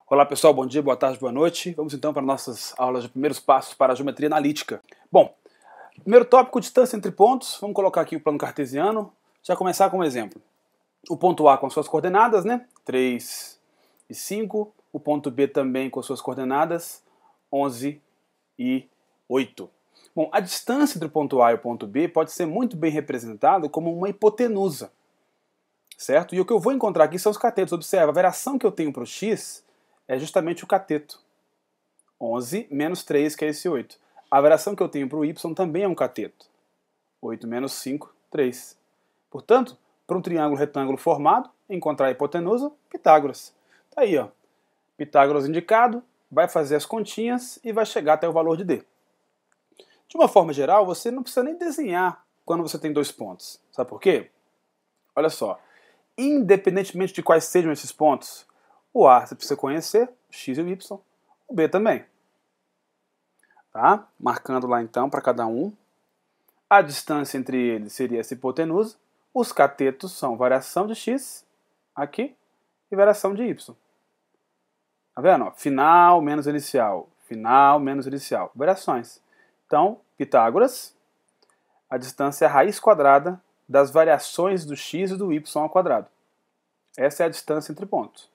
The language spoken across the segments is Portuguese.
Olá pessoal, bom dia, boa tarde, boa noite. Vamos então para nossas aulas de primeiros passos para a geometria analítica. Bom, primeiro tópico, distância entre pontos. Vamos colocar aqui o plano cartesiano. Já começar com um exemplo. O ponto A com suas coordenadas, né? 3 e 5. O ponto B também com suas coordenadas, 11 e 8. Bom, a distância entre o ponto A e o ponto B pode ser muito bem representada como uma hipotenusa, certo? E o que eu vou encontrar aqui são os catetos. Observa, a variação que eu tenho para o x é justamente o cateto. 11 menos 3, que é esse 8. A variação que eu tenho para o y também é um cateto. 8 menos 5, 3. Portanto, para um triângulo retângulo formado, encontrar a hipotenusa, Pitágoras. Tá aí, ó. Pitágoras indicado, vai fazer as continhas e vai chegar até o valor de D. De uma forma geral, você não precisa nem desenhar quando você tem dois pontos. Sabe por quê? Olha só. Independentemente de quais sejam esses pontos, o A você precisa conhecer, o x e o y, o B também. Tá? Marcando lá então para cada um. A distância entre eles seria essa hipotenusa. Os catetos são variação de x, aqui, e variação de y. Tá vendo? Ó, final menos inicial, final menos inicial. Variações. Então, Pitágoras, a distância é a raiz quadrada das variações do x e do y ao quadrado. Essa é a distância entre pontos.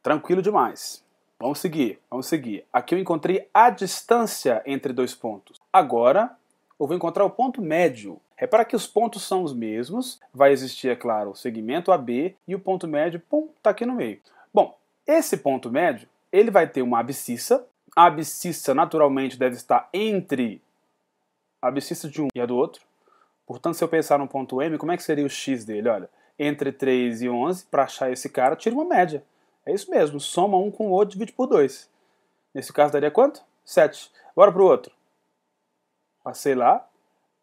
Tranquilo demais. Vamos seguir, vamos seguir. Aqui eu encontrei a distância entre dois pontos. Agora, eu vou encontrar o ponto médio. Repara que os pontos são os mesmos. Vai existir, é claro, o segmento AB e o ponto médio, pum, tá aqui no meio. Bom, esse ponto médio, ele vai ter uma abscissa. A abscissa, naturalmente, deve estar entre a abscissa de um e a do outro. Portanto, se eu pensar no ponto M, como é que seria o x dele? Olha, entre 3 e 11, para achar esse cara, tira uma média. É isso mesmo, soma um com o outro, divide por 2. Nesse caso daria quanto? 7. Bora para o outro. Passei lá,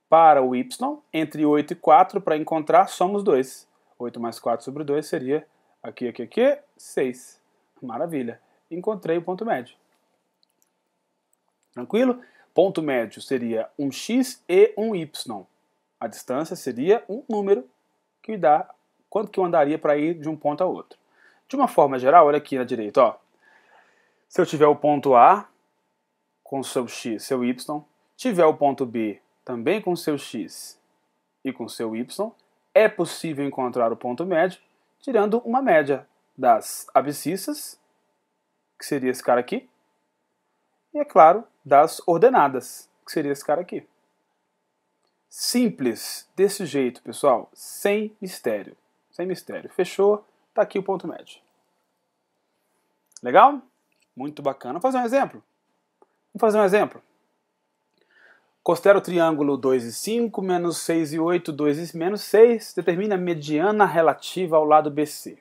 para o y, entre 8 e 4, para encontrar, somos 2. 8 mais 4 sobre 2 seria, aqui, 6. Maravilha. Encontrei o ponto médio. Tranquilo? Ponto médio seria um x e um y. A distância seria um número que me dá quanto que eu andaria para ir de um ponto a outro. De uma forma geral, olha aqui na direita, ó. Se eu tiver o ponto A com seu x, seu y, tiver o ponto B também com seu x e com seu y, é possível encontrar o ponto médio tirando uma média das abscissas, que seria esse cara aqui, e, é claro, das ordenadas, que seria esse cara aqui. Simples, desse jeito, pessoal, sem mistério. Sem mistério. Fechou? Tá aqui o ponto médio. Legal? Muito bacana. Vamos fazer um exemplo? Vamos fazer um exemplo. Considera o triângulo 2 e 5, menos 6 e 8, 2 e menos 6. Determina a mediana relativa ao lado BC.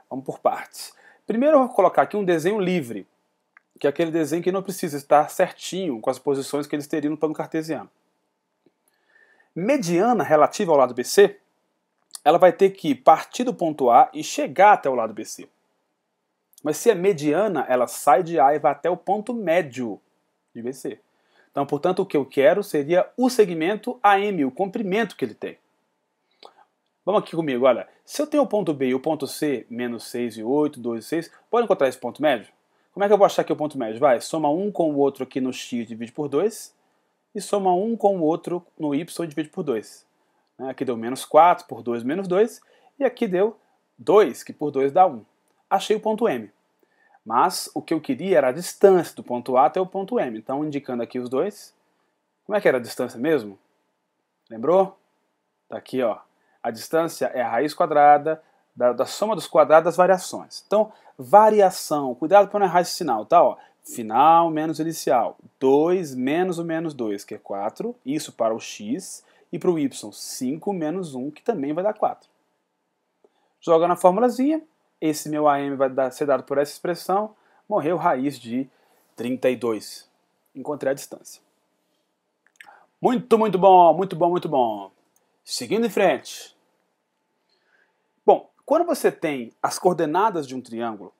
Vamos por partes. Primeiro eu vou colocar aqui um desenho livre, que é aquele desenho que não precisa estar certinho com as posições que eles teriam no plano cartesiano. Mediana relativa ao lado BC, ela vai ter que partir do ponto A e chegar até o lado BC. Mas se é mediana, ela sai de A e vai até o ponto médio de BC. Então, portanto, o que eu quero seria o segmento AM, o comprimento que ele tem. Vamos aqui comigo, olha. Se eu tenho o ponto B e o ponto C, menos 6 e 8, 2 e 6, pode encontrar esse ponto médio? Como é que eu vou achar aqui o ponto médio? Vai, soma um com o outro aqui no x, divide por 2, e soma um com o outro no y e divide por 2. Aqui deu menos 4, por 2, menos 2, e aqui deu 2, que por 2 dá 1. Achei o ponto M. Mas o que eu queria era a distância do ponto A até o ponto M. Então, indicando aqui os dois. Como é que era a distância mesmo? Lembrou? Tá aqui, ó. A distância é a raiz quadrada da soma dos quadrados das variações. Então, variação. Cuidado para não errar esse sinal, tá? Ó, final menos inicial. 2 menos o menos 2, que é 4. Isso para o x. E para o y, 5 menos 1, que também vai dar 4. Joga na formulazinha. Esse meu AM vai ser dado por essa expressão. Morreu raiz de 32. Encontrei a distância. Muito, muito bom, muito bom, muito bom. Seguindo em frente. Bom, quando você tem as coordenadas de um triângulo,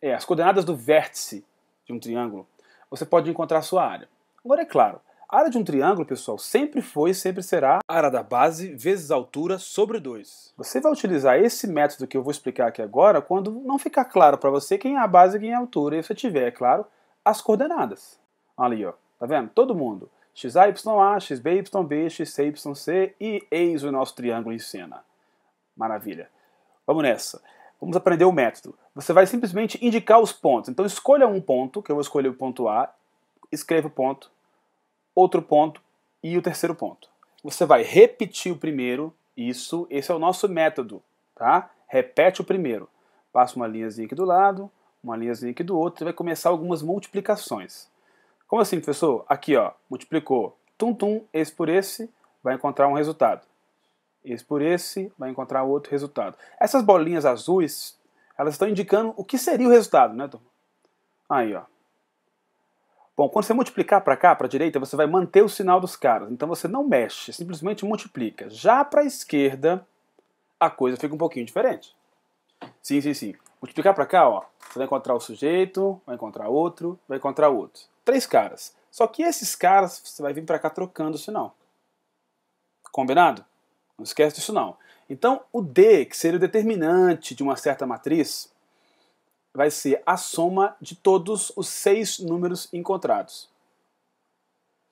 as coordenadas do vértice de um triângulo, você pode encontrar a sua área. Agora, é claro, A área de um triângulo, pessoal, sempre foi e sempre será a área da base vezes a altura sobre 2. Você vai utilizar esse método que eu vou explicar aqui agora quando não ficar claro para você quem é a base e quem é a altura, e você tiver, é claro, as coordenadas. Ali, ó, tá vendo? Todo mundo. XA, YA, XB, YB, XC, YC e eis o nosso triângulo em cena. Maravilha. Vamos nessa. Vamos aprender o método. Você vai simplesmente indicar os pontos. Então escolha um ponto, que eu vou escolher o ponto A, escreva o ponto, outro ponto e o terceiro ponto. Você vai repetir o primeiro, isso, esse é o nosso método, tá? Repete o primeiro. Passa uma linhazinha aqui do lado, uma linhazinha aqui do outro, e vai começar algumas multiplicações. Como assim, professor? Aqui, ó, multiplicou tum-tum, esse por esse, vai encontrar um resultado. Esse por esse, vai encontrar outro resultado. Essas bolinhas azuis, elas estão indicando o que seria o resultado, né, turma? Aí, ó. Bom, quando você multiplicar para cá, para a direita, você vai manter o sinal dos caras. Então você não mexe, simplesmente multiplica. Já para a esquerda, a coisa fica um pouquinho diferente. Sim, sim, sim. Multiplicar para cá, ó, você vai encontrar o sujeito, vai encontrar outro, vai encontrar outro. 3 caras. Só que esses caras, você vai vir para cá trocando o sinal. Combinado? Não esquece disso não. Então, o D, que seria o determinante de uma certa matriz, vai ser a soma de todos os 6 números encontrados.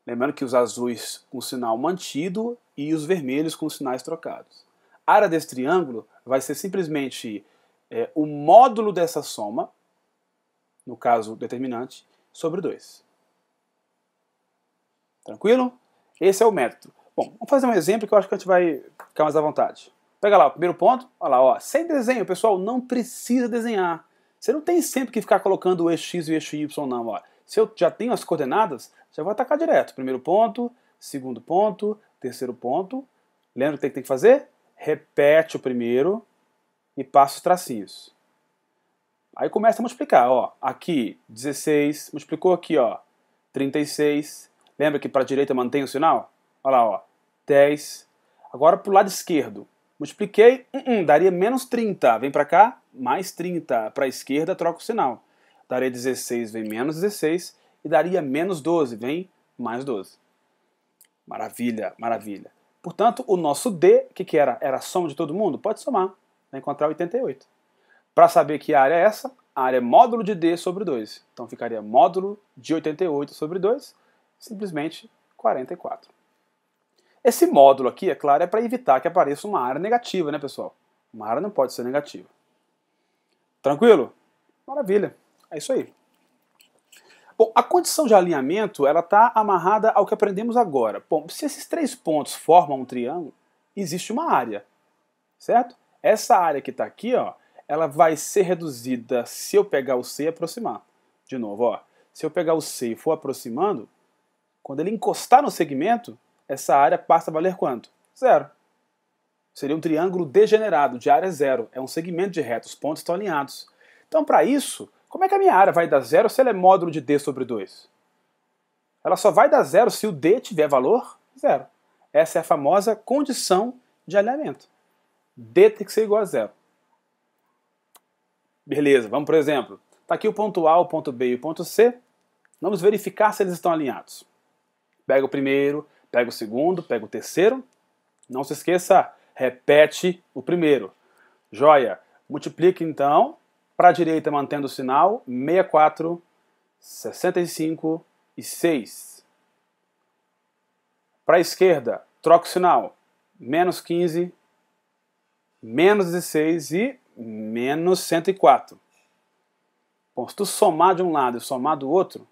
Lembrando que os azuis com sinal mantido e os vermelhos com sinais trocados. A área desse triângulo vai ser simplesmente o módulo dessa soma, no caso determinante, sobre 2. Tranquilo? Esse é o método. Bom, vamos fazer um exemplo que eu acho que a gente vai ficar mais à vontade. Pega lá o primeiro ponto, olha lá, ó, sem desenho, pessoal, não precisa desenhar. Você não tem sempre que ficar colocando o eixo X e o eixo Y, não. Ó. Se eu já tenho as coordenadas, já vou atacar direto. Primeiro ponto, segundo ponto, terceiro ponto. Lembra o que tem que fazer? Repete o primeiro e passa os tracinhos. Aí começa a multiplicar. Ó. Aqui, 16. Multiplicou aqui, ó, 36. Lembra que para a direita mantém o sinal? Olha lá, ó, 10. Agora para o lado esquerdo. Multipliquei, daria menos 30. Vem para cá, mais 30. Para a esquerda, troca o sinal. Daria 16, vem menos 16. E daria menos 12, vem mais 12. Maravilha, maravilha. Portanto, o nosso D, o que era? Era a soma de todo mundo? Pode somar. Vai encontrar 88. Para saber que área é essa, a área é módulo de D sobre 2. Então ficaria módulo de 88 sobre 2, simplesmente 44. Esse módulo aqui, é claro, é para evitar que apareça uma área negativa, né, pessoal? Uma área não pode ser negativa. Tranquilo? Maravilha. É isso aí. Bom, a condição de alinhamento, ela está amarrada ao que aprendemos agora. Bom, se esses 3 pontos formam um triângulo, existe uma área, certo? Essa área que está aqui, ó, ela vai ser reduzida se eu pegar o C e aproximar. De novo, ó, se eu pegar o C e for aproximando, quando ele encostar no segmento, essa área passa a valer quanto? 0. Seria um triângulo degenerado, de área 0. É um segmento de reta, os pontos estão alinhados. Então, para isso, como é que a minha área vai dar 0 se ela é módulo de D sobre 2? Ela só vai dar 0 se o D tiver valor 0. Essa é a famosa condição de alinhamento. D tem que ser igual a 0. Beleza, vamos por exemplo. Está aqui o ponto A, o ponto B e o ponto C. Vamos verificar se eles estão alinhados. Pega o primeiro, pega o segundo, pega o terceiro. Não se esqueça, repete o primeiro. Joia. Multiplique então, para a direita mantendo o sinal, 64, 65 e 6. Para a esquerda, troca o sinal, menos 15, menos 16 e menos 104. Bom, se tu somar de um lado e somar do outro,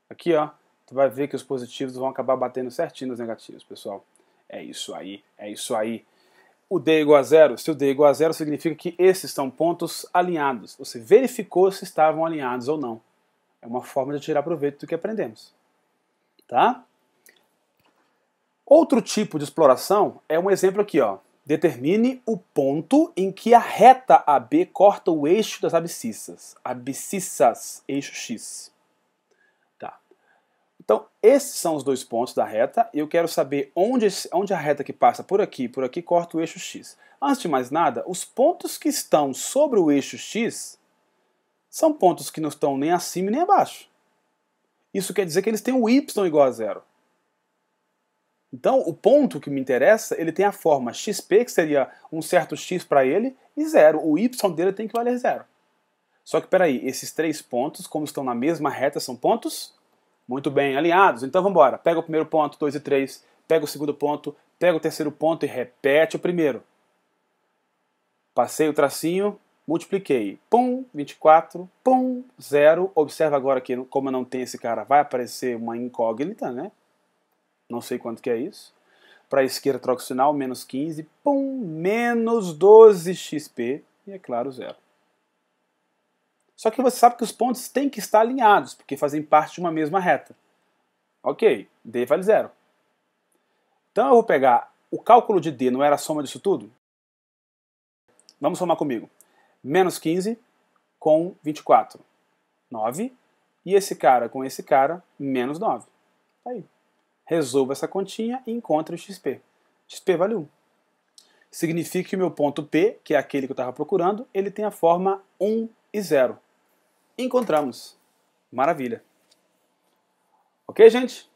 aqui ó, tu vai ver que os positivos vão acabar batendo certinho nos negativos, pessoal. É isso aí, é isso aí. O D é igual a 0, se o D é igual a 0, significa que esses são pontos alinhados. Você verificou se estavam alinhados ou não. É uma forma de tirar proveito do que aprendemos. Tá? Outro tipo de exploração é um exemplo aqui, ó. Determine o ponto em que a reta AB corta o eixo das abscissas. Abscissas, eixo X. Tá. Então, esses são os 2 pontos da reta. E eu quero saber onde a reta que passa por aqui corta o eixo X. Antes de mais nada, os pontos que estão sobre o eixo X são pontos que não estão nem acima nem abaixo. Isso quer dizer que eles têm o Y igual a 0. Então, o ponto que me interessa, ele tem a forma xp, que seria um certo x para ele, e 0. O y dele tem que valer 0. Só que, peraí, esses 3 pontos, como estão na mesma reta, são pontos muito bem alinhados. Então, vamos embora. Pega o primeiro ponto, 2 e 3. Pega o segundo ponto, pega o terceiro ponto e repete o primeiro. Passei o tracinho, multipliquei. Pum, 24, pum, 0. Observa agora que, como eu não tenho esse cara, vai aparecer uma incógnita, né? Não sei quanto que é isso. Para a esquerda, troca o sinal, menos 15, pum, menos 12 XP, e é claro, 0. Só que você sabe que os pontos têm que estar alinhados, porque fazem parte de uma mesma reta. Ok, D vale 0. Então eu vou pegar, o cálculo de D não era a soma disso tudo? Vamos somar comigo. Menos 15 com 24, 9. E esse cara com esse cara, menos 9. Tá aí. Resolva essa continha e encontre o XP. XP vale 1. Significa que o meu ponto P, que é aquele que eu estava procurando, ele tem a forma 1 e 0. Encontramos. Maravilha. Ok, gente?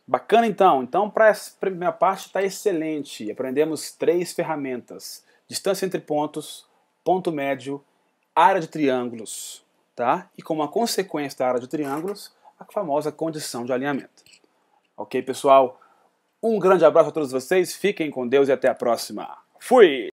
Bacana então. Então, para essa primeira parte está excelente. Aprendemos 3 ferramentas. Distância entre pontos, ponto médio, área de triângulos. Tá? E como uma consequência da área de triângulos, a famosa condição de alinhamento. Ok, pessoal? Um grande abraço a todos vocês, fiquem com Deus e até a próxima. Fui!